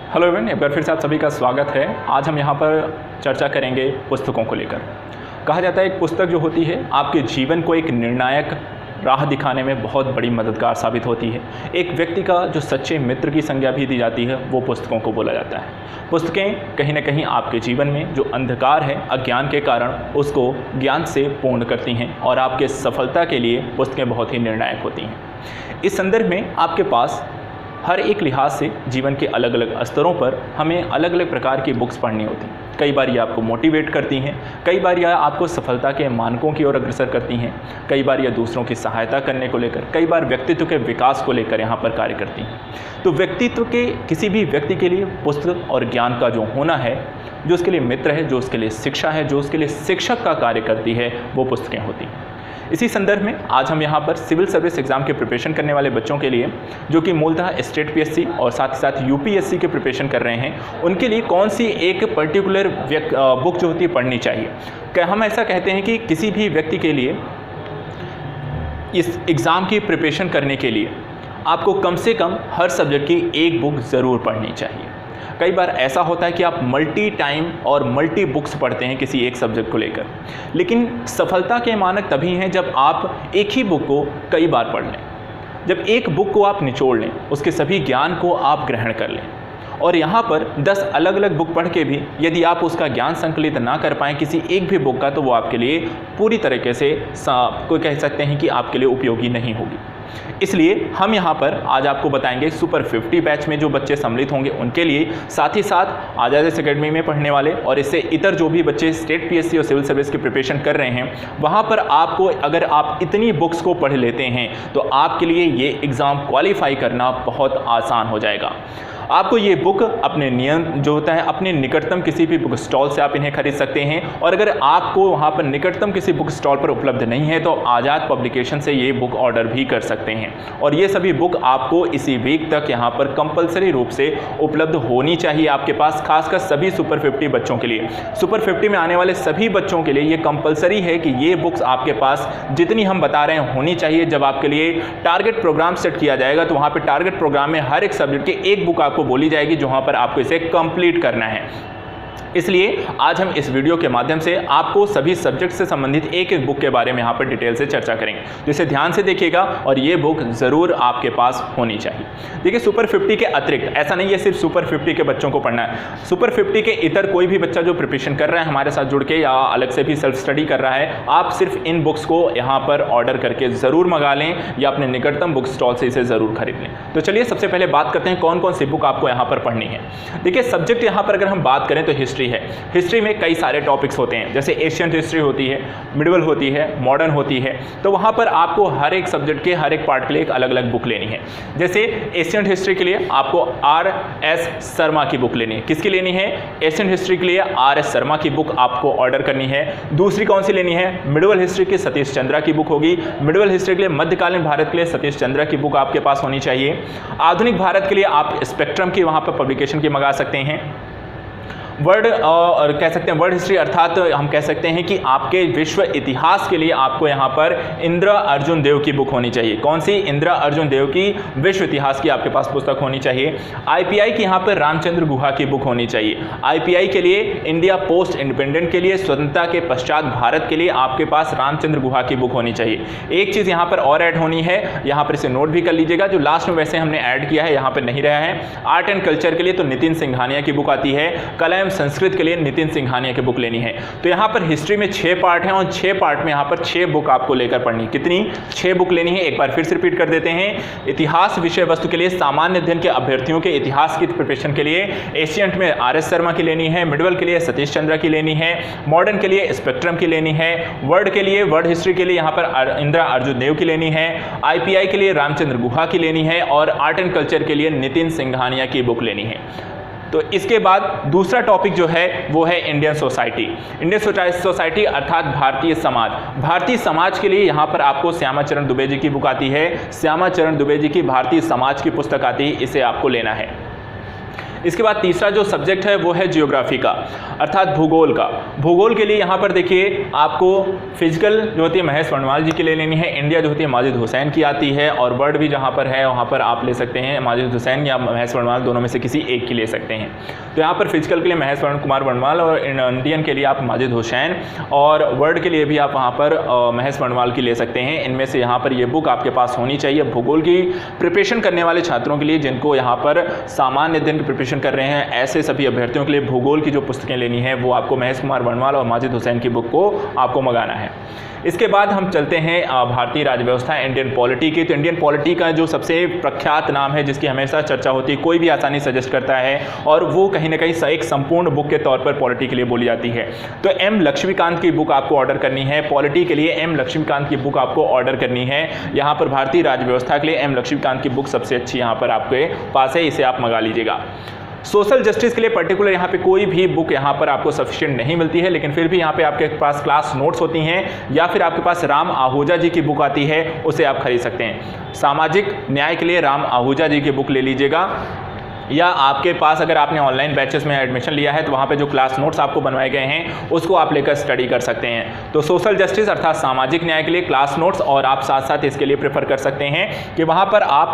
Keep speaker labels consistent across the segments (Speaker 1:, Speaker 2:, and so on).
Speaker 1: Hello everyone, एक बार फिर से आप सभी का स्वागत है। आज हम यहाँ पर चर्चा करेंगे पुस्तकों को लेकर। कहा जाता है एक पुस्तक जो होती है आपके जीवन को एक निर्णायक राह दिखाने में बहुत बड़ी मददगार साबित होती है। एक व्यक्ति का जो सच्चे मित्र की संज्ञा भी दी जाती है वो पुस्तकों को बोला जाता है। पुस्तकें कहीं ना कहीं आपके जीवन में जो अंधकार है अज्ञान के कारण उसको ज्ञान से पूर्ण करती हैं और आपके सफलता के लिए पुस्तकें बहुत ही निर्णायक होती हैं। इस संदर्भ में आपके पास हर एक लिहाज से जीवन के अलग अलग स्तरों पर हमें अलग अलग प्रकार की बुक्स पढ़नी होती हैं। कई बार ये आपको मोटिवेट करती हैं, कई बार यह आपको सफलता के मानकों की ओर अग्रसर करती हैं, कई बार यह दूसरों की सहायता करने को लेकर, कई बार व्यक्तित्व के विकास को लेकर यहाँ पर कार्य करती हैं। तो व्यक्तित्व के किसी भी व्यक्ति के लिए पुस्तक और ज्ञान का जो होना है, जो उसके लिए मित्र है, जो उसके लिए शिक्षा है, जो उसके लिए शिक्षक का कार्य करती है, वो पुस्तकें होती हैं। इसी संदर्भ में आज हम यहाँ पर सिविल सर्विस एग्ज़ाम के प्रिपरेशन करने वाले बच्चों के लिए, जो कि मूलतः स्टेट पीएससी और साथ ही साथ यूपीएससी के प्रिपरेशन कर रहे हैं, उनके लिए कौन सी एक पर्टिकुलर बुक जो होती है पढ़नी चाहिए। हम ऐसा कहते हैं कि किसी भी व्यक्ति के लिए इस एग्ज़ाम की प्रिपरेशन करने के लिए आपको कम से कम हर सब्जेक्ट की एक बुक ज़रूर पढ़नी चाहिए। कई बार ऐसा होता है कि आप मल्टी टाइम और मल्टी बुक्स पढ़ते हैं किसी एक सब्जेक्ट को लेकर, लेकिन सफलता के मानक तभी हैं जब आप एक ही बुक को कई बार पढ़ लें, जब एक बुक को आप निचोड़ लें, उसके सभी ज्ञान को आप ग्रहण कर लें। और यहाँ पर 10 अलग अलग बुक पढ़ के भी यदि आप उसका ज्ञान संकलित ना कर पाएँ किसी एक भी बुक का, तो वो आपके लिए पूरी तरीके से कोई कह सकते हैं कि आपके लिए उपयोगी नहीं होगी। इसलिए हम यहाँ पर आज आपको बताएंगे सुपर 50 बैच में जो बच्चे सम्मिलित होंगे उनके लिए, साथ ही साथ आजाद एकेडमी में पढ़ने वाले और इससे इतर जो भी बच्चे स्टेट पीएससी और सिविल सर्विस की प्रिपरेशन कर रहे हैं, वहाँ पर आपको अगर आप इतनी बुक्स को पढ़ लेते हैं तो आपके लिए ये एग्ज़ाम क्वालिफाई करना बहुत आसान हो जाएगा। आपको ये बुक अपने नियम जो होता है अपने निकटतम किसी भी बुक स्टॉल से आप इन्हें खरीद सकते हैं, और अगर आपको वहाँ पर निकटतम किसी बुक स्टॉल पर उपलब्ध नहीं है तो आज़ाद पब्लिकेशन से ये बुक ऑर्डर भी कर सकते हैं। और ये सभी बुक आपको इसी वीक तक यहाँ पर कंपलसरी रूप से उपलब्ध होनी चाहिए आपके पास, खासकर सभी सुपर 50 बच्चों के लिए। सुपर 50 में आने वाले सभी बच्चों के लिए ये कंपलसरी है कि ये बुक्स आपके पास जितनी हम बता रहे हैं होनी चाहिए। जब आपके लिए टारगेट प्रोग्राम सेट किया जाएगा तो वहाँ पर टारगेट प्रोग्राम में हर एक सब्जेक्ट की एक बुक बोली जाएगी जहां पर आपको इसे कंप्लीट करना है। इसलिए आज हम इस वीडियो के माध्यम से आपको सभी सब्जेक्ट से संबंधित एक एक बुक के बारे में यहाँ पर डिटेल से चर्चा करेंगे, तो इसे ध्यान से देखिएगा और ये बुक ज़रूर आपके पास होनी चाहिए। देखिए, सुपर 50 के अतिरिक्त ऐसा नहीं है सिर्फ सुपर 50 के बच्चों को पढ़ना है। सुपर 50 के इतर कोई भी बच्चा जो प्रिपरेशन कर रहा है हमारे साथ जुड़ के या अलग से भी सेल्फ स्टडी कर रहा है, आप सिर्फ इन बुक्स को यहाँ पर ऑर्डर करके ज़रूर मंगा लें या अपने निकटतम बुक स्टॉल से इसे ज़रूर खरीद लें। तो चलिए सबसे पहले बात करते हैं कौन कौन सी बुक आपको यहाँ पर पढ़नी है। देखिए, सब्जेक्ट यहाँ पर अगर हम बात करें तो हिस्ट्री है। हिस्ट्री में कई सारे टॉपिक्स होते हैं, जैसे एशियंट हिस्ट्री होती है, मिडिवल होती है, मॉडर्न होती है। तो वहाँ पर आपको हर एक सब्जेक्ट के हर एक पार्ट के लिए एक अलग अलग बुक लेनी है। जैसे एशियंट हिस्ट्री के लिए आपको RS शर्मा की बुक लेनी है। किसकी लेनी है? एशियंट हिस्ट्री के लिए RS शर्मा की बुक आपको ऑर्डर करनी है। दूसरी कौन सी लेनी है? मिडिवल हिस्ट्री की सतीश चंद्रा की बुक होगी। मिडिवल हिस्ट्री के लिए मध्यकालीन भारत के लिए सतीश चंद्रा की बुक आपके पास होनी चाहिए। आधुनिक भारत के लिए आप स्पेक्ट्रम की वहाँ पर पब्लिकेशन की मंगा सकते हैं। वर्ल्ड और कह सकते हैं वर्ल्ड हिस्ट्री, अर्थात हम कह सकते हैं कि आपके विश्व इतिहास के लिए आपको यहाँ पर इंदिरा अर्जुन देव की बुक होनी चाहिए। कौन सी? इंदिरा अर्जुन देव की विश्व इतिहास की आपके पास पुस्तक होनी चाहिए। IPI की यहाँ पर रामचंद्र गुहा की बुक होनी चाहिए। IPI के लिए इंडिया पोस्ट इंडिपेंडेंट के लिए, स्वतंत्रता के पश्चात भारत के लिए आपके पास रामचंद्र गुहा की बुक होनी चाहिए। एक चीज़ यहाँ पर और ऐड होनी है, यहाँ पर इसे नोट भी कर लीजिएगा, जो लास्ट में वैसे हमने ऐड किया है यहाँ पर नहीं रहा है। आर्ट एंड कल्चर के लिए तो नितिन सिंघानिया की बुक आती है। कला संस्कृत के लिए नितिन सिंघानिया की बुक लेनी है। तो यहाँ पर हिस्ट्री में 6 पार्ट हैं और 6 पार्ट में यहाँ पर 6 बुक आपको लेकर पढ़नी। कितनी? 6 बुक लेनी है। एक बार फिर से रिपीट कर देते हैं। इतिहास विषय वस्तु के लिए सामान्य अध्ययन के अभ्यर्थियों के इतिहास की प्रिपरेशन के लिए एशियंट में RS शर्मा की लेनी है। मिडिवल के लिए सतीश चंद्रा की लेनी है। मॉडर्न के लिए स्पेक्ट्रम की लेनी है। वर्ल्ड के लिए, वर्ल्ड हिस्ट्री के लिए यहाँ पर इंदिरा अर्जुन देव की लेनी है। IPI के लिए रामचंद्र गुहा की लेनी है और आर्ट एंड कल्चर के लिए नितिन सिंघानिया की बुक लेनी है। तो इसके बाद दूसरा टॉपिक जो है वो है इंडियन सोसाइटी। इंडियन सोसाइटी अर्थात भारतीय समाज। भारतीय समाज के लिए यहाँ पर आपको श्यामाचरण दुबे जी की बुक आती है। श्यामाचरण दुबे जी की भारतीय समाज की पुस्तक आती है, इसे आपको लेना है। इसके बाद तीसरा जो सब्जेक्ट है वो है जियोग्राफी का, अर्थात भूगोल का। भूगोल के लिए यहाँ पर देखिए आपको फिजिकल जो होती है महेश वर्णवाल जी के लिए लेनी है, इंडिया जो होती है माजिद हुसैन की आती है, और वर्ड भी जहाँ पर है वहाँ पर आप ले सकते हैं माजिद हुसैन या महेश वर्णवाल, दोनों में से किसी एक की ले सकते हैं। तो यहाँ पर फिजिकल के लिए महेश कुमार वर्णवाल और इंडियन के लिए आप माजिद हुसैन, और वर्ड के लिए भी आप वहाँ पर महेश वर्णवाल की ले सकते हैं। इनमें से यहाँ पर ये बुक आपके पास होनी चाहिए भूगोल की प्रिपरेशन करने वाले छात्रों के लिए, जिनको यहाँ पर सामान्य दिन की प्रिपरेशन कर रहे हैं, ऐसे सभी अभ्यर्थियों के लिए भूगोल की जो पुस्तकें लेनी है वो आपको महेश कुमार वर्णवाल और माजिद हुसैन की बुक को आपको मंगाना है। इसके बाद हम चलते हैं भारतीय राजव्यवस्था, इंडियन पॉलिटी की। तो इंडियन पॉलिटी का जो सबसे प्रख्यात नाम है, जिसकी हमेशा चर्चा होती है, कोई भी आसानी सजेस्ट करता है, और वो कहीं ना कहीं एक संपूर्ण बुक के तौर पर पॉलिटी के लिए बोली जाती है। तो एम लक्ष्मीकांत की बुक आपको ऑर्डर करनी है। पॉलिटी के लिए एम लक्ष्मीकांत की बुक आपको ऑर्डर करनी है। यहाँ पर भारतीय राजव्यवस्था के लिए एम लक्ष्मीकांत की बुक सबसे अच्छी यहाँ पर आपके पास है, इसे आप मंगा लीजिएगा। सोशल जस्टिस के लिए पर्टिकुलर यहाँ पे कोई भी बुक यहाँ पर आपको सफिशिएंट नहीं मिलती है, लेकिन फिर भी यहाँ पे आपके पास क्लास नोट्स होती हैं, या फिर आपके पास राम आहूजा जी की बुक आती है, उसे आप खरीद सकते हैं। सामाजिक न्याय के लिए राम आहूजा जी की बुक ले लीजिएगा, या आपके पास अगर आपने ऑनलाइन बैचेस में एडमिशन लिया है तो वहाँ पे जो क्लास नोट्स आपको बनवाए गए हैं उसको आप लेकर स्टडी कर सकते हैं। तो सोशल जस्टिस अर्थात सामाजिक न्याय के लिए क्लास नोट्स, और आप साथ साथ इसके लिए प्रेफर कर सकते हैं कि वहाँ पर आप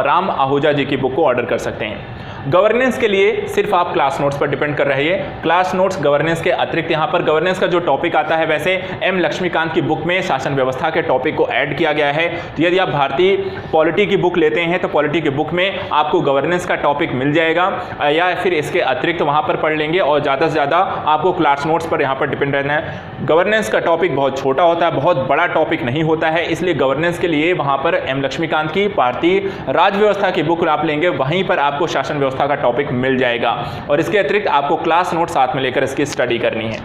Speaker 1: राम आहूजा जी की बुक को ऑर्डर कर सकते हैं। गवर्नेंस के लिए सिर्फ आप क्लास नोट्स पर डिपेंड कर रहे हैं। क्लास नोट्स गवर्नेंस के अतिरिक्त यहाँ पर गवर्नेंस का जो टॉपिक आता है, वैसे एम लक्ष्मीकांत की बुक में शासन व्यवस्था के टॉपिक को ऐड किया गया है। तो यदि आप भारतीय पॉलिटी की बुक लेते हैं तो पॉलिटी की बुक में आपको गवर्नेंस का टॉपिक मिल जाएगा, या फिर इसके अतिरिक्त वहाँ पर पढ़ लेंगे, और ज़्यादा से ज़्यादा आपको क्लास नोट्स पर यहाँ पर डिपेंड रहना है। गवर्नेंस का टॉपिक बहुत छोटा होता है, बहुत बड़ा टॉपिक नहीं होता है, इसलिए गवर्नेंस के लिए वहाँ पर एम लक्ष्मीकांत की भारतीय राजव्यवस्था की बुक आप लेंगे, वहीं पर आपको शासन व्यवस्था का टॉपिक मिल जाएगा, और इसके अतिरिक्त आपको क्लास नोट साथ में लेकर इसकी स्टडी करनी है।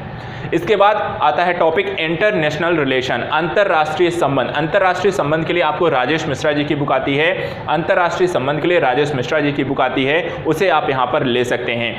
Speaker 1: इसके बाद आता है टॉपिक इंटरनेशनल रिलेशन, अंतरराष्ट्रीय संबंध। अंतरराष्ट्रीय संबंध के लिए आपको राजेश मिश्रा जी की बुक आती है, अंतरराष्ट्रीय संबंध के लिए राजेश मिश्रा जी की बुक आती है, उसे आप यहाँ पर ले सकते हैं।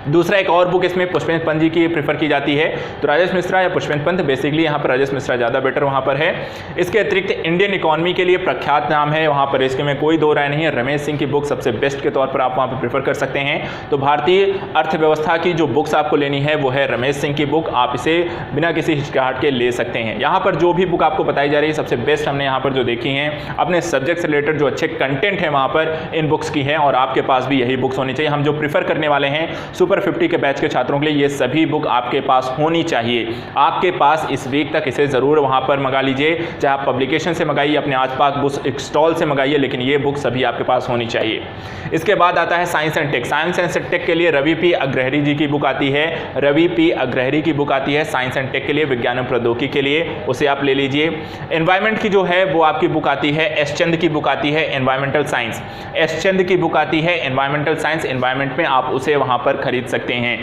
Speaker 1: दूसरा एक और बुक इसमें पुष्पेंद्र पंत जी की प्रेफर की जाती है, तो राजेश मिश्रा या पुष्पेंद्र पंत, बेसिकली यहाँ पर राजेश मिश्रा ज़्यादा बेटर वहाँ पर है। इसके अतिरिक्त इंडियन इकोनॉमी के लिए प्रख्यात नाम है, वहाँ पर इसके में कोई दो राय नहीं है, रमेश सिंह की बुक सबसे बेस्ट के तौर पर आप वहाँ पर प्रेफर कर सकते हैं। तो भारतीय अर्थव्यवस्था की जो बुक्स आपको लेनी है वो है रमेश सिंह की बुक, आप इसे बिना किसी हिचकिचाहट के ले सकते हैं। यहाँ पर जो भी बुक आपको बताई जा रही है सबसे बेस्ट हमने यहाँ पर जो देखी हैं, अपने सब्जेक्ट से रिलेटेड जो अच्छे कंटेंट है वहाँ पर इन बुक्स की है, और आपके पास भी यही बुक्स होनी चाहिए। हम जो प्रेफर करने वाले हैं सुपर 50 के बैच के छात्रों के लिए ये सभी बुक आपके पास होनी चाहिए। आपके पास इस वीक तक इसे ज़रूर वहाँ पर मंगा लीजिए, चाहे आप पब्लिकेशन से मंगाइए, अपने आसपास बुक स्टॉल से मंगाइए, लेकिन ये बुक सभी आपके पास होनी चाहिए। इसके बाद आता है science and tech. Science and tech के लिए रवि पी अग्रहरी जी की बुक आती है, रवि पी अग्रहरी की बुक आती है साइंस एंड टेक के लिए, विज्ञान और प्रौद्योगिकी के लिए, उसे आप ले लीजिए। एनवायरमेंट की जो है वो आपकी बुक आती है, एस चंद की बुक आती है एनवायरमेंटल साइंस, एस चंद की बुक आती है एनवायरमेंटल साइंस, एनवायरमेंट में आप उसे वहाँ पर खरीद सकते हैं।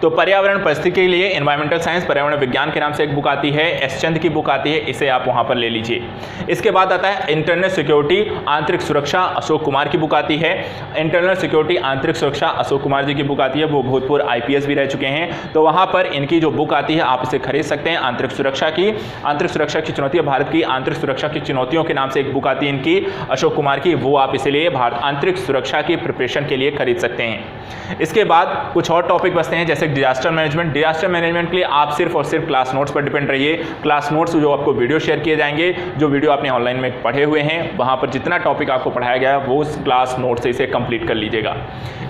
Speaker 1: तो पर्यावरण परिस्थिति के लिए एनवायरमेंटल साइंस पर्यावरण विज्ञान के नाम से एक बुक आती है, एस चंद की बुक आती है, इसे आप वहाँ पर ले लीजिए। इसके बाद आता है इंटरनल सिक्योरिटी आंतरिक सुरक्षा, अशोक कुमार की बुक आती है। इंटरनल सिक्योरिटी आंतरिक सुरक्षा अशोक कुमार जी की बुक आती है, वो भूतपूर्व IPS भी रह चुके हैं, तो वहाँ पर इनकी जो बुक आती है आप इसे खरीद सकते हैं। आंतरिक सुरक्षा की चुनौतियाँ, भारत की आंतरिक सुरक्षा की चुनौतियों के नाम से एक बुक आती है इनकी अशोक कुमार की, वो आप इसलिए भारत आंतरिक सुरक्षा की प्रिपरेशन के लिए खरीद सकते हैं। इसके बाद कुछ और टॉपिक बचते हैं, जैसे डिजास्टर मैनेजमेंट। डिजास्टर मैनेजमेंट के लिए आप सिर्फ और सिर्फ क्लास नोट्स पर डिपेंड रहिए। क्लास नोट्स जो आपको वीडियो शेयर किए जाएंगे, जो वीडियो आपने ऑनलाइन में पढ़े हुए हैं, वहाँ पर जितना टॉपिक आपको पढ़ाया गया है वो उस क्लास नोट से इसे कंप्लीट कर लीजिएगा।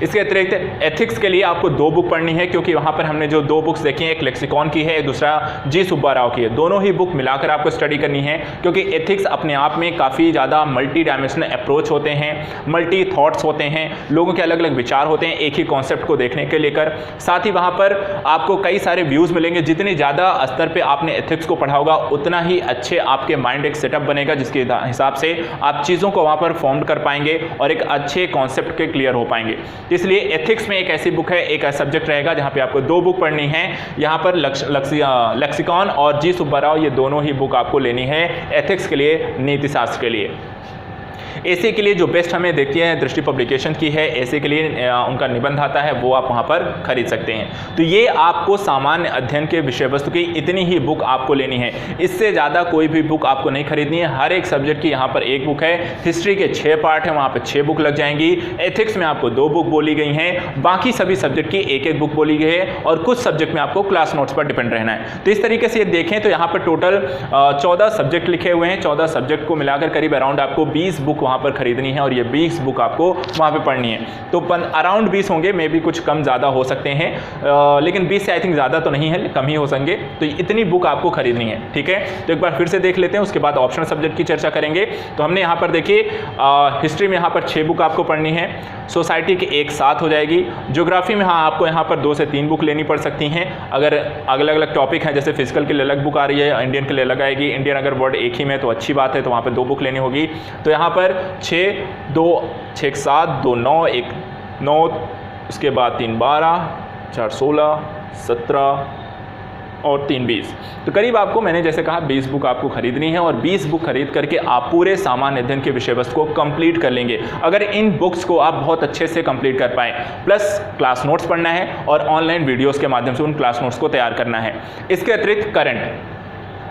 Speaker 1: इसके अतिरिक्त एथिक्स के लिए आपको 2 बुक पढ़नी है, क्योंकि वहाँ पर हमने जो 2 बुक्स देखी हैं, एक लेक्सिकॉन की है, दूसरा जी सुब्बा राव की है। दोनों ही बुक मिलाकर आपको स्टडी करनी है, क्योंकि एथिक्स अपने आप में काफ़ी ज़्यादा मल्टी डायमेंशनल अप्रोच होते हैं, मल्टी थॉट्स होते हैं, लोगों के अलग अलग विचार होते हैं एक ही कॉन्सेप्ट को देखने के लेकर। साथ ही वहाँ पर आपको कई सारे व्यूज़ मिलेंगे। जितनी ज़्यादा स्तर पे आपने एथिक्स को पढ़ा होगा उतना ही अच्छे आपके माइंड एक सेटअप बनेगा, जिसके हिसाब से आप चीज़ों को वहाँ पर फॉर्म कर पाएंगे और एक अच्छे कॉन्सेप्ट के क्लियर हो पाएंगे। इसलिए एथिक्स में एक ऐसी बुक है, एक ऐसा सब्जेक्ट रहेगा जहाँ पे आपको 2 बुक पढ़नी है। यहाँ पर लेक्सिकॉन और जी सुब्बा राव, ये दोनों ही बुक आपको लेनी है एथिक्स के लिए, नीति शास्त्र के लिए। ऐसे के लिए जो बेस्ट हमें देखती है दृष्टि पब्लिकेशन की है, ऐसे के लिए उनका निबंध आता है, वो आप वहाँ पर खरीद सकते हैं। तो ये आपको सामान्य अध्ययन के विषय वस्तु की इतनी ही बुक आपको लेनी है, इससे ज़्यादा कोई भी बुक आपको नहीं खरीदनी है। हर एक सब्जेक्ट की यहाँ पर एक बुक है, हिस्ट्री के 6 पार्ट हैं, वहाँ पर 6 बुक लग जाएंगी, एथिक्स में आपको 2 बुक बोली गई हैं, बाकी सभी सब्जेक्ट की एक एक बुक बोली गई है, और कुछ सब्जेक्ट में आपको क्लास नोट्स पर डिपेंड रहना है। तो इस तरीके से ये देखें तो यहाँ पर टोटल 14 सब्जेक्ट लिखे हुए हैं, 14 सब्जेक्ट को मिलाकर करीब अराउंड आपको 20 बुक वहाँ पर खरीदनी है, और ये 20 बुक आपको वहाँ पर पढ़नी है। तो अराउंड 20 होंगे, मे भी कुछ कम ज़्यादा हो सकते हैं, लेकिन 20 से आई थिंक ज़्यादा तो नहीं है, कम ही हो सकेंगे। तो इतनी बुक आपको खरीदनी है, ठीक है। तो एक बार फिर से देख लेते हैं, उसके बाद ऑप्शनल सब्जेक्ट की चर्चा करेंगे। तो हमने यहाँ पर देखिए हिस्ट्री में यहाँ पर 6 बुक आपको पढ़नी है, सोसाइटी की एक साथ हो जाएगी, ज्योग्राफी में हाँ आपको यहाँ पर 2 से 3 बुक लेनी पड़ सकती हैं। अगर अलग अलग टॉपिक हैं, जैसे फिजिकल के लिए अलग बुक आ रही है, इंडियन के लिए अलग आएगी, इंडियन अगर वर्ड एक ही में तो अच्छी बात है, तो वहाँ पर 2 बुक लेनी होगी। तो यहाँ पर 6, 2, 6, 7, 2, 9, 1, 9, उसके बाद 3, 12, 4, 16, 17 और 3, 20। तो करीब आपको मैंने जैसे कहा 20 बुक आपको खरीदनी है, और 20 बुक खरीद करके आप पूरे सामान्य अध्ययन के विषय वस्तु को कंप्लीट कर लेंगे, अगर इन बुक्स को आप बहुत अच्छे से कंप्लीट कर पाएँ। प्लस क्लास नोट्स पढ़ना है और ऑनलाइन वीडियोस के माध्यम से उन क्लास नोट्स को तैयार करना है। इसके अतिरिक्त करंट,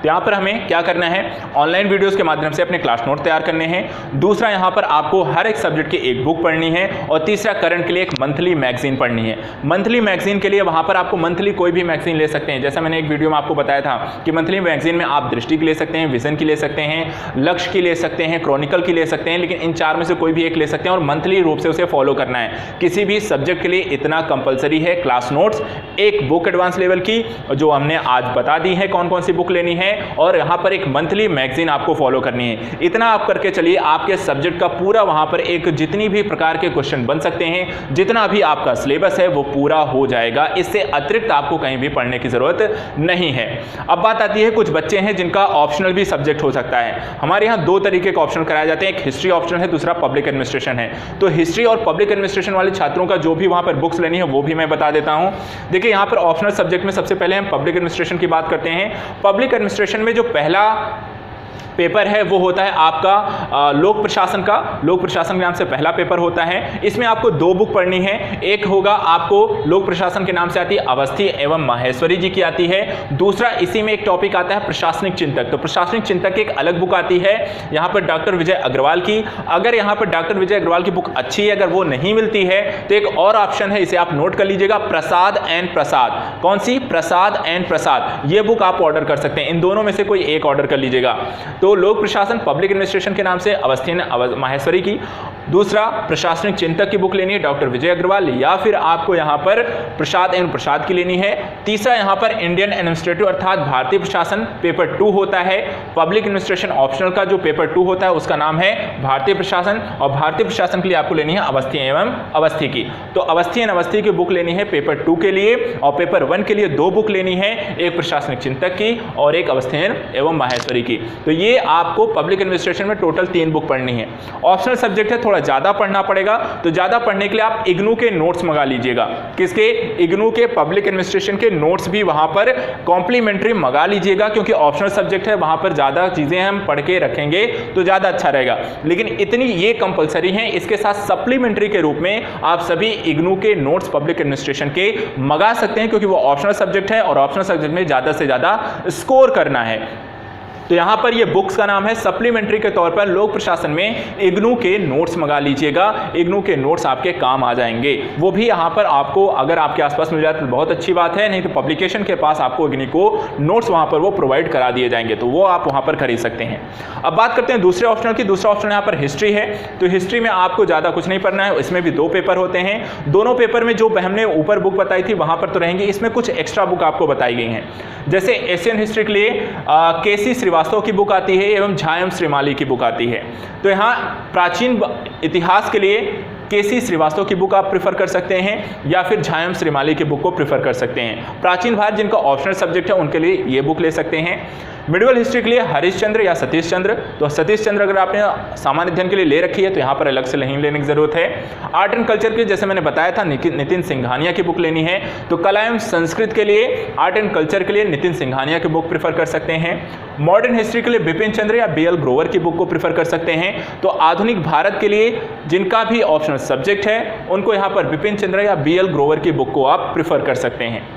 Speaker 1: तो यहाँ पर हमें क्या करना है, ऑनलाइन वीडियोस के माध्यम से अपने क्लास नोट तैयार करने हैं। दूसरा, यहाँ पर आपको हर एक सब्जेक्ट की एक बुक पढ़नी है, और तीसरा करंट के लिए एक मंथली मैगजीन पढ़नी है। मंथली मैगजीन के लिए वहाँ पर आपको मंथली कोई भी मैगजीन ले सकते हैं, जैसा मैंने एक वीडियो में आपको बताया था कि मंथली मैगजीन में आप दृष्टि की ले सकते हैं, विजन की ले सकते हैं, लक्ष्य की ले सकते हैं, क्रॉनिकल की ले सकते हैं, लेकिन इन 4 में से कोई भी एक ले सकते हैं, और मंथली रूप से उसे फॉलो करना है। किसी भी सब्जेक्ट के लिए इतना कंपलसरी है, क्लास नोट्स, एक बुक एडवांस लेवल की जो हमने आज बता दी है कौन कौन सी बुक लेनी है, और यहाँ पर एक मंथली मैगजीन आपको फॉलो करनी है। इतना आप करके चलिए, आपके सब्जेक्ट का पूरा वहाँ पर एक जितनी भी प्रकार के क्वेश्चन बन सकते हैं, जितना भी आपका सिलेबस है वो पूरा हो जाएगा। इससे अतिरिक्त आपको कहीं भी पढ़ने की जरूरत नहीं है। अब बात आती है, कुछ बच्चे हैं जिनका ऑप्शनल भी सब्जेक्ट हो सकता है। हमारे यहाँ 2 तरीके के ऑप्शन कराए जाते हैं, एक हिस्ट्री ऑप्शनल है, दूसरा पब्लिक एडमिनिस्ट्रेशन है। तो हिस्ट्री और पब्लिक एडमिनिस्ट्रेशन वाले छात्रों का जो भी वहाँ पर बुक्स लेनी है वो भी मैं बता देता हूँ। देखिए, यहाँ पर ऑप्शनल सब्जेक्ट में सबसे पहले हम पब्लिक एडमिनिस्ट्रेशन की बात करते हैं। पब्लिक एडमिनिस्ट्रेशन में जो पहला पेपर है वो होता है आपका लोक प्रशासन का। लोक प्रशासन के नाम से पहला पेपर होता है। इसमें आपको 2 बुक पढ़नी है। एक होगा आपको लोक प्रशासन के नाम से आती है अवस्थी एवं माहेश्वरी जी की आती है। दूसरा इसी में एक टॉपिक आता है प्रशासनिक चिंतक। तो प्रशासनिक चिंतक की एक अलग बुक आती है यहाँ पर डॉक्टर विजय अग्रवाल की। अगर यहाँ पर डॉक्टर विजय अग्रवाल की बुक अच्छी है, अगर वो नहीं मिलती है तो एक और ऑप्शन है, इसे आप नोट कर लीजिएगा, प्रसाद एंड प्रसाद। कौन सी? प्रसाद एंड प्रसाद। ये बुक आप ऑर्डर कर सकते हैं। इन दोनों में से कोई एक ऑर्डर कर लीजिएगा। तो लोक प्रशासन पब्लिक एडमिनिस्ट्रेशन के नाम से अवस्थी माहेश्वरी की, दूसरा प्रशासनिक चिंतक की बुक लेनी है डॉक्टर विजय अग्रवाल, या फिर आपको यहाँ पर प्रसाद एवं प्रसाद की लेनी है। तीसरा यहाँ पर इंडियन एडमिनिस्ट्रेटिव अर्थात भारतीय प्रशासन पेपर 2 होता है। पब्लिक एडमिनिस्ट्रेशन ऑप्शनल का जो पेपर 2 होता है उसका नाम है भारतीय प्रशासन, और भारतीय प्रशासन के लिए आपको लेनी है अवस्थी एवं अवस्थी की। तो अवस्थी एवं अवस्थी की बुक लेनी है पेपर 2 के लिए, और पेपर 1 के लिए 2 बुक लेनी है, एक प्रशासनिक चिंतक की और एक अवस्थी एवं माहेश्वरी की। तो ये आपको पब्लिक एडमिनिस्ट्रेशन में टोटल 3 बुक पढ़नी है। ऑप्शनल सब्जेक्ट है, थोड़ा ज्यादा पढ़ना पड़ेगा, तो ज्यादा पढ़ने के लिए आप इग्नू के नोट्स मंगा लीजिएगा। किसके? इग्नू के पब्लिक एडमिनिस्ट्रेशन के नोट्स भी वहां पर कॉम्प्लीमेंट्री मंगा लीजिएगा, क्योंकि ऑप्शनल सब्जेक्ट है, वहां पर ज्यादा चीजें हम पढ़ के रखेंगे तो ज्यादा अच्छा रहेगा। लेकिन इतनी ये कंपलसरी है, इसके साथ सप्लीमेंट्री के रूप में आप सभी इग्नू के नोट्स पब्लिक एडमिनिस्ट्रेशन के मंगा सकते हैं, क्योंकि वो ऑप्शनल सब्जेक्ट है और ऑप्शनल सब्जेक्ट में ज्यादा से ज्यादा स्कोर करना है। तो यहाँ पर ये बुक्स का नाम है, सप्लीमेंट्री के तौर पर लोक प्रशासन में इग्नू के नोट्स मंगा लीजिएगा। इग्नू के नोट्स आपके काम आ जाएंगे। वो भी यहाँ पर आपको अगर आपके आसपास मिल जाए तो बहुत अच्छी बात है, नहीं तो पब्लिकेशन के पास आपको इग्नू को नोट्स वहाँ पर वो प्रोवाइड करा दिए जाएंगे, तो वो आप वहाँ पर खरीद सकते हैं। अब बात करते हैं दूसरे ऑप्शन की। दूसरा ऑप्शन यहाँ पर हिस्ट्री है। तो हिस्ट्री में आपको ज़्यादा कुछ नहीं पढ़ना है, इसमें भी 2 पेपर होते हैं। दोनों पेपर में जो हमने ऊपर बुक बताई थी वहाँ पर तो रहेंगी, इसमें कुछ एक्स्ट्रा बुक आपको बताई गई हैं। जैसे एशियन हिस्ट्री के लिए केसी श्रीवास्तव की बुक आती है एवं झायम श्रीमाली की बुक आती है। तो यहाँ प्राचीन इतिहास के लिए केसी श्रीवास्तव की बुक आप प्रेफर कर सकते हैं, या फिर झायम श्रीमाली की बुक को प्रेफर कर सकते हैं। प्राचीन भारत जिनका ऑप्शनल सब्जेक्ट है उनके लिए ये बुक ले सकते हैं। मिडिवल हिस्ट्री के लिए हरिश्चंद्र या सतीश चंद्र, तो सतीश चंद्र अगर आपने सामान्य अध्ययन के लिए ले रखी है तो यहाँ पर अलग से नहीं लेने की जरूरत है। आर्ट एंड कल्चर के जैसे मैंने बताया था नितिन सिंघानिया की बुक लेनी है, तो कला एवं संस्कृत के लिए, आर्ट एंड कल्चर के लिए नितिन सिंघानिया की बुक प्रेफर कर सकते हैं। मॉडर्न हिस्ट्री के लिए बिपिन चंद्र या बीएल ग्रोवर की बुक को प्रेफर कर सकते हैं। तो आधुनिक भारत के लिए जिनका भी ऑप्शनल सब्जेक्ट है उनको यहाँ पर बिपिन चंद्र या बीएल ग्रोवर की बुक को आप प्रेफर कर सकते हैं।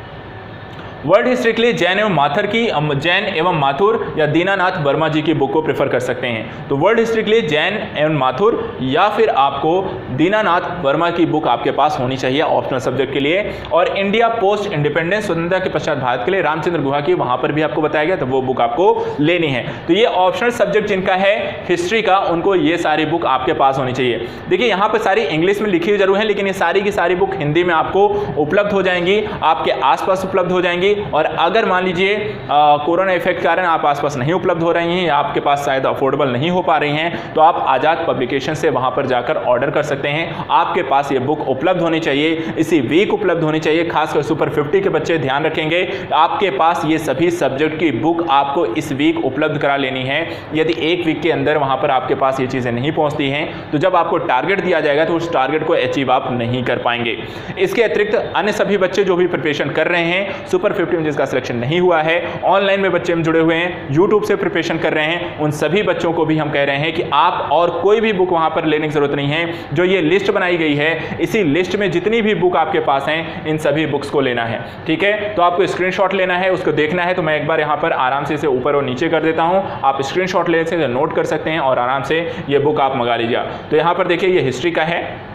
Speaker 1: वर्ल्ड हिस्ट्री के लिए जैन एवं माथुर या दीनानाथ वर्मा जी की बुक को प्रेफर कर सकते हैं। तो वर्ल्ड हिस्ट्री के लिए जैन एवं माथुर या फिर आपको दीनानाथ वर्मा की बुक आपके पास होनी चाहिए ऑप्शनल सब्जेक्ट के लिए। और इंडिया पोस्ट इंडिपेंडेंस, स्वतंत्रता के पश्चात भारत के लिए रामचंद्र गुहा की, वहां पर भी आपको बताया गया, तो वो बुक आपको लेनी है। तो ये ऑप्शनल सब्जेक्ट जिनका है हिस्ट्री का, उनको ये सारी बुक आपके पास होनी चाहिए। देखिए यहाँ पर सारी इंग्लिश में लिखी हुई जरूर है, लेकिन ये सारी की सारी बुक हिंदी में आपको उपलब्ध हो जाएंगी, आपके आसपास उपलब्ध हो जाएंगी। और अगर मान लीजिए कोरोना इफेक्ट के कारण आप आसपास नहीं उपलब्ध हो रही हैं या आपके पास शायद अफोर्डेबल नहीं हो पा रही हैं, तो आप आज़ाद पब्लिकेशन से वहां पर जाकर ऑर्डर कर सकते हैं। आपके पास ये बुक उपलब्ध होनी चाहिए, इसी वीक उपलब्ध होनी चाहिए। खासकर सुपर 50 के बच्चे ध्यान रखेंगे, आपके पास ये सभी सब्जेक्ट की बुक आपको इस वीक उपलब्ध करा लेनी है। यदि एक वीक के अंदर वहां पर आपके पास ये चीज़ें नहीं पहुंचती हैं, तो जब आपको टारगेट दिया जाएगा तो उस टारगेट को अचीव आप नहीं कर पाएंगे। इसके अतिरिक्त अन्य सभी बच्चे जो भी प्रिपरेशन कर रहे हैं, सुपर 50 में जिसका सिलेक्शन नहीं हुआ है, ऑनलाइन में बच्चे जुड़े हुए हैं, यूट्यूब से प्रिपरेशन कर रहे हैं, उन सभी बच्चों को भी हम कह रहे हैं कि आप और कोई भी बुक वहां पर लेने की जरूरत नहीं है। जो ये लिस्ट बनाई गई है, इसी लिस्ट में जितनी भी बुक आपके पास हैं, इन सभी बुक्स को लेना है। ठीक है, तो आपको स्क्रीनशॉट लेना है, उसको देखना है। तो मैं एक बार यहाँ पर आराम से इसे ऊपर और नीचे कर देता हूँ, आप स्क्रीनशॉट ले से नोट कर सकते हैं और आराम से ये बुक आप मंगा लीजिए। तो यहाँ पर देखिए, ये हिस्ट्री का है,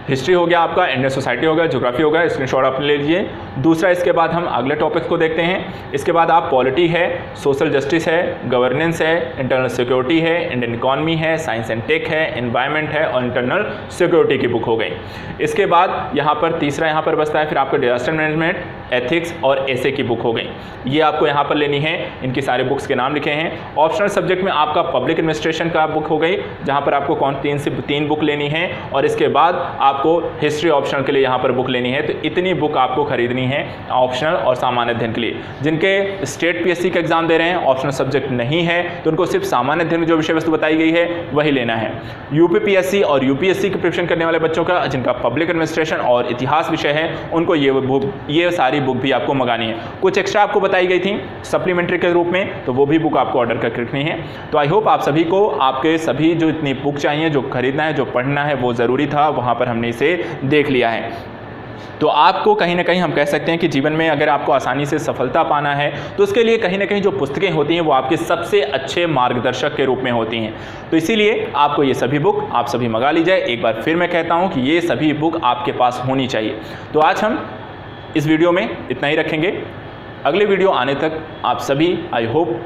Speaker 1: हिस्ट्री हो गया आपका, इंडियन सोसाइटी हो गया, ज्योग्राफी हो गया, स्क्रीनशॉट आप ले लीजिए। दूसरा, इसके बाद हम अगले टॉपिक्स को देखते हैं। इसके बाद आप पॉलिटी है, सोशल जस्टिस है, गवर्नेंस है, इंटरनल सिक्योरिटी है, इंडियन इकॉनमी है, साइंस एंड टेक है, एनवायरनमेंट है और इंटरनल सिक्योरिटी की बुक हो गई। इसके बाद यहाँ पर तीसरा यहाँ पर बचता है फिर आपका डिजास्टर मैनेजमेंट, एथिक्स और एसे की बुक हो गई। ये आपको यहाँ पर लेनी है, इनकी सारे बुक्स के नाम लिखे हैं। ऑप्शनल सब्जेक्ट में आपका पब्लिक एडमिनिस्ट्रेशन का बुक हो गई, जहाँ पर आपको 3 से 3 बुक लेनी है। और इसके बाद आपको हिस्ट्री ऑप्शनल के लिए यहाँ पर बुक लेनी है। तो इतनी बुक आपको खरीदनी है ऑप्शनल और सामान्य अध्ययन के लिए। जिनके स्टेट पीएससी का एग्जाम दे रहे हैं, ऑप्शनल सब्जेक्ट नहीं है, तो उनको सिर्फ सामान्य अध्ययन में जो विषय वस्तु बताई गई है वही लेना है। यूपीपीएससी और यूपीएससी की प्रिपरेशन करने वाले बच्चों का, जिनका पब्लिक एडमिनिस्ट्रेशन और इतिहास विषय है, उनको ये सारी बुक भी आपको मंगानी है। कुछ एक्स्ट्रा आपको बताई गई थी सप्लीमेंट्री के रूप में, तो वो भी बुक आपको ऑर्डर करके रखनी है। तो आई होप आप सभी को आपके सभी जो इतनी बुक चाहिए, जो खरीदना है, जो पढ़ना है, वो ज़रूरी था, वहाँ पर हमने इसे देख लिया है। तो आपको कहीं ना कहीं हम कह सकते हैं कि जीवन में अगर आपको आसानी से सफलता पाना है, तो उसके लिए कहीं ना कहीं जो पुस्तकें होती हैं वो आपके सबसे अच्छे मार्गदर्शक के रूप में होती हैं। तो इसीलिए आपको ये सभी बुक आप सभी मंगा लीजिए। एक बार फिर मैं कहता हूँ कि ये सभी बुक आपके पास होनी चाहिए। तो आज हम इस वीडियो में इतना ही रखेंगे। अगले वीडियो आने तक आप सभी, आई होप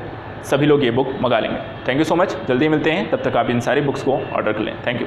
Speaker 1: सभी लोग ये बुक मंगा लेंगे। थैंक यू सो मच, जल्दी मिलते हैं, तब तक आप इन सारी बुक्स को ऑर्डर कर लें। Thank you.